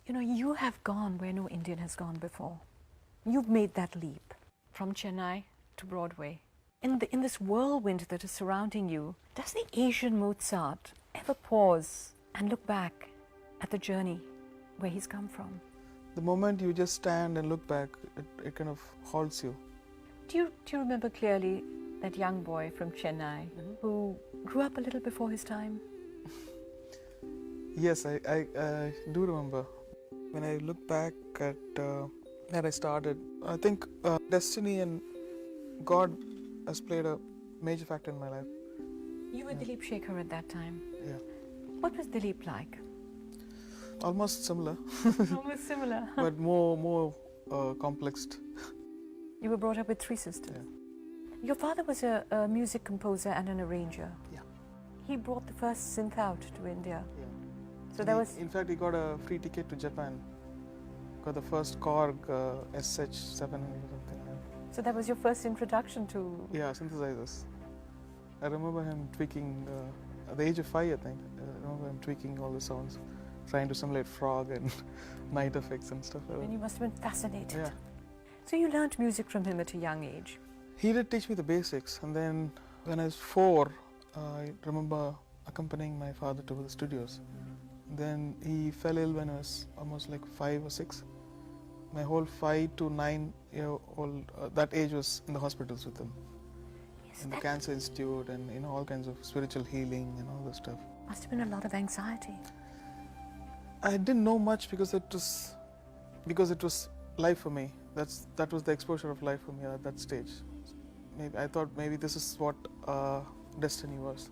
You know, you have gone where no Indian has gone before. You've made that leap from Chennai to Broadway. In this whirlwind that is surrounding you, does the Asian Mozart ever pause and look back at the journey where he's come from? The moment you just stand and look back, it kind of halts you. Do you remember clearly that young boy from Chennai who grew up a little before his time? Yes, I do remember. When I look back at where I started, I think destiny and God has played a major factor in my life. You were Dilip Shekhar at that time. Yeah. What was Dilip like? Almost similar, Almost similar. but more complex. You were brought up with three sisters. Yeah. Your father was a music composer and an arranger. Yeah. He brought the first synth out to India. Yeah. So there was... In fact, he got a free ticket to Japan. Got the first Korg SH7 or something. So that was your first introduction to... Yeah, synthesizers. I remember him tweaking, at the age of 5 I think, I remember him tweaking all the sounds, trying to simulate frog and night effects and stuff like that. And you must have been fascinated. Yeah. So you learnt music from him at a young age. He did teach me the basics, and then when I was 4, I remember accompanying my father to the studios. Then he fell ill when I was almost like 5 or 6. My whole 5 to 9 year old, that age was in the hospitals with him. Yes, In the Cancer Institute and all kinds of spiritual healing and all this stuff. Must have been a lot of anxiety. I didn't know much because it was life for me. That was the exposure of life for me at that stage. Maybe I thought maybe this is what destiny was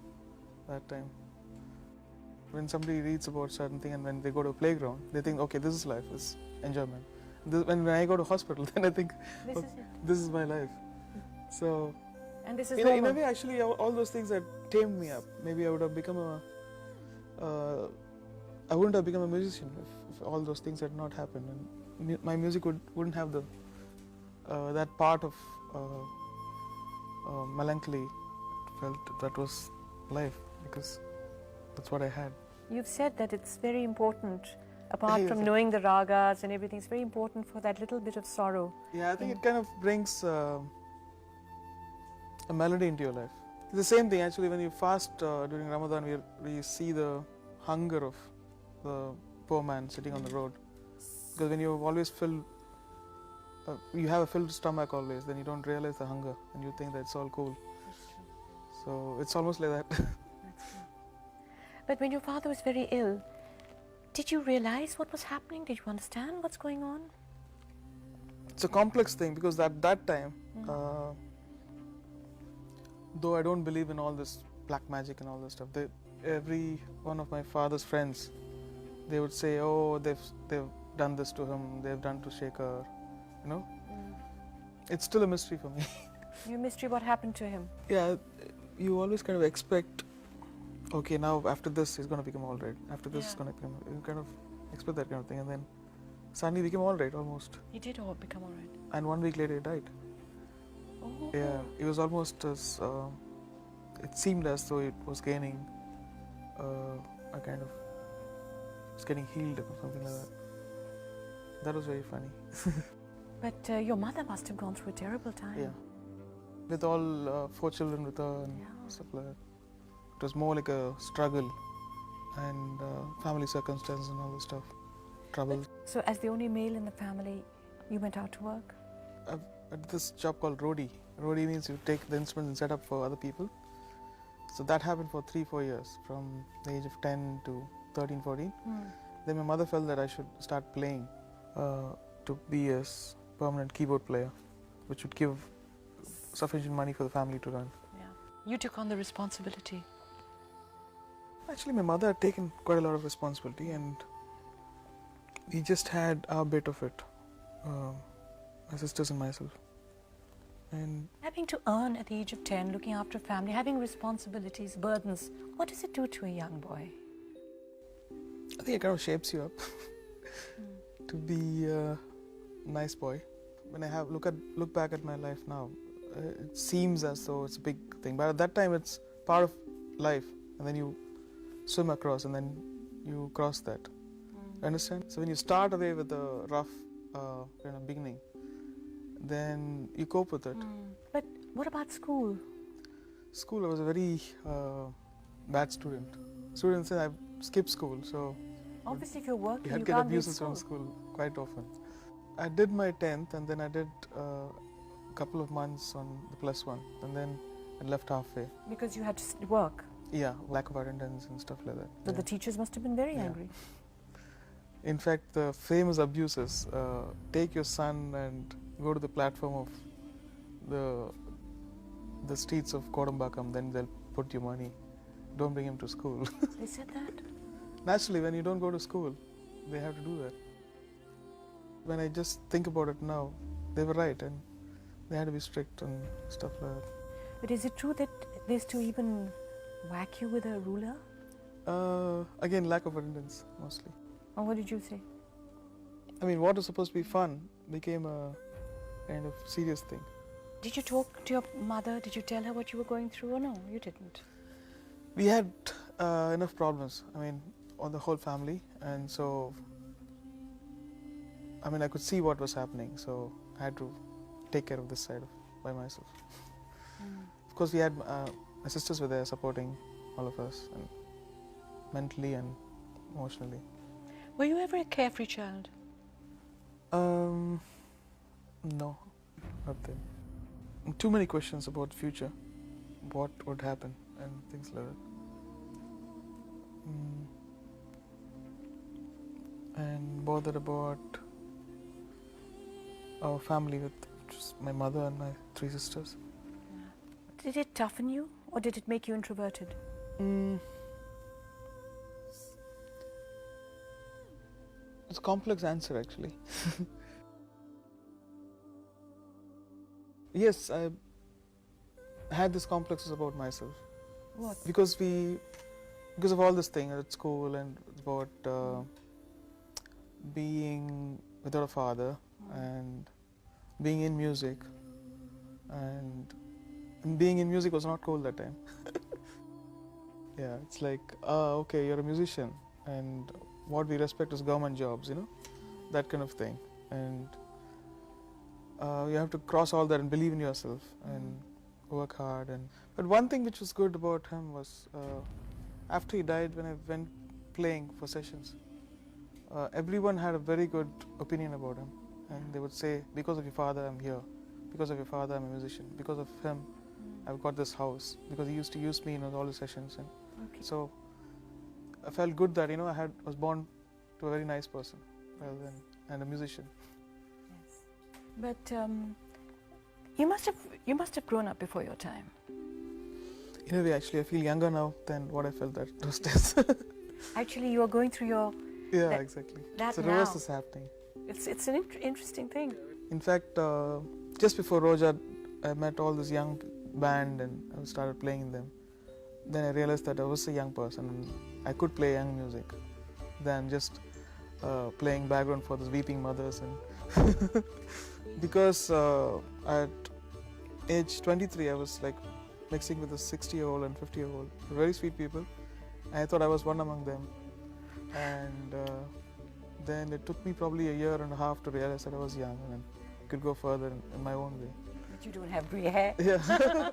that time. When somebody reads about certain thing and when they go to a playground, they think, okay, this is life, it's enjoyment. When I go to hospital, then I think, this is my life. So, and this is in a way, actually, all those things that tamed me up. Maybe I would have become I wouldn't have become a musician if all those things had not happened. And my music wouldn't have that part of melancholy. Felt that was life because that's what I had. You've said that it's very important, apart from knowing the ragas and everything, it's very important for that little bit of sorrow. Yeah, I think it kind of brings a melody into your life. It's the same thing actually when you fast during Ramadan, we see the hunger of the poor man sitting on the road. Because when you've always filled, you have a filled stomach always, then you don't realize the hunger and you think that it's all cool. So it's almost like that. That's true. But when your father was very ill, did you realize what was happening? Did you understand what's going on? It's a complex thing because at that time, though I don't believe in all this black magic and all this stuff, every one of my father's friends, they would say, oh, they've done this to him, they've done to Shekhar, you know. It's still a mystery for me. Your mystery, what happened to him? Yeah, you always kind of expect, okay, now after this he's going to become all right. After this he's going to become, you kind of expect that kind of thing, and then suddenly he became all right almost. He did all become all right. And 1 week later he died. Oh. Yeah, it was almost as, it seemed as though it was gaining a kind of, it's getting healed or something like that. That was very funny. But your mother must have gone through a terrible time. Yeah. With all 4 children with her and stuff like that. It was more like a struggle and family circumstances and all this stuff. Trouble. So as the only male in the family, you went out to work? I did this job called roadie. Roadie means you take the instruments and set up for other people. So that happened for 3-4 years, from the age of 10 to 13, 14. Then my mother felt that I should start playing to be a permanent keyboard player, which would give sufficient money for the family to run. Yeah. You took on the responsibility. Actually, my mother had taken quite a lot of responsibility and we just had our bit of it, my sisters and myself. And having to earn at the age of 10, looking after a family, having responsibilities, burdens, what does it do to a young boy? I think it kind of shapes you up to be a nice boy. When I look back at my life now, it seems as though it's a big thing, but at that time it's part of life, and then you swim across and then you cross that. Understand? So when you start away with a rough kind of beginning, then you cope with it. But what about school? School, I was a very bad student. Students say I skipped school, so Obviously, if you're working, you had you get can't be in abuses from school. school quite often. I did my 10th and then I did a couple of months on the +1 and then I left halfway. Because you had to work. Yeah, lack of attendance and stuff like that. So Yeah. the teachers must have been very Yeah. angry. In fact, the famous abuses, take your son and go to the platform of the streets of Kodambakam, then they'll put you money. Don't bring him to school. They said that? Naturally, when you don't go to school, they have to do that. When I just think about it now, they were right and they had to be strict and stuff like that. But is it true that they used to even whack you with a ruler? Again, lack of attendance, mostly. Or what did you say? I mean, what was supposed to be fun became a kind of serious thing. Did you talk to your mother? Did you tell her what you were going through? Or no, you didn't? We had enough problems, I mean, on the whole family, and so, I mean, I could see what was happening, so I had to take care of this side by myself. Of course, we had, my sisters were there supporting all of us, and mentally and emotionally. Were you ever a carefree child? No, not then. Too many questions about the future, what would happen, and things like that. And bothered about our family with just my mother and my 3 sisters. Did it toughen you or did it make you introverted? It's a complex answer actually. Yes, I had these complexes about myself. What? Because of all this thing at school and about being without a father and being in music, and being in music was not cool that time. Yeah, it's like, okay, you're a musician and what we respect is government jobs, you know, that kind of thing. And you have to cross all that and believe in yourself and work hard. But one thing which was good about him was after he died, when I went playing for sessions, everyone had a very good opinion about him, and they would say, because of your father I'm here, because of your father I'm a musician, because of him I've got this house, because he used to use me in all the sessions. And so I felt good that, you know, I was born to a very nice person and a musician. Yes. But you must have grown up before your time. In a way, actually, I feel younger now than what I felt at those days. Actually, you are going through your... Yeah, exactly. That so now. reverse is happening. It's an interesting thing. In fact, just before Roja, I met all this young band and I started playing in them. Then I realized that I was a young person and I could play young music than just playing background for those weeping mothers. And because at age 23, I was like mixing with a 60-year-old and 50-year-old, very sweet people. I thought I was one among them. And then it took me probably a year and a half to realize that I was young and I could go further in my own way. But you don't have grey hair. Yeah.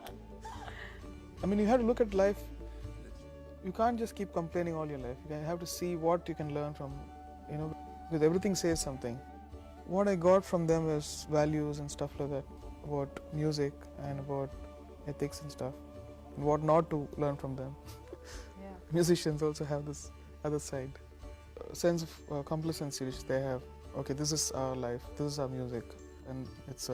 I mean, you have to look at life. You can't just keep complaining all your life. You have to see what you can learn from, you know, because everything says something. What I got from them is values and stuff like that, about music and about ethics and stuff, and what not to learn from them. Yeah. Musicians also have this other side, sense of complacency which they have. Okay, this is our life, this is our music, and it's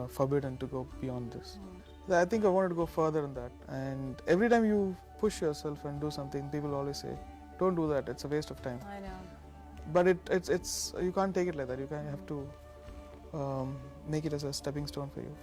forbidden to go beyond this. I think I wanted to go further than that, and every time you push yourself and do something, people always say, don't do that, it's a waste of time. I know. But it's you can't take it like that. You have to make it as a stepping stone for you.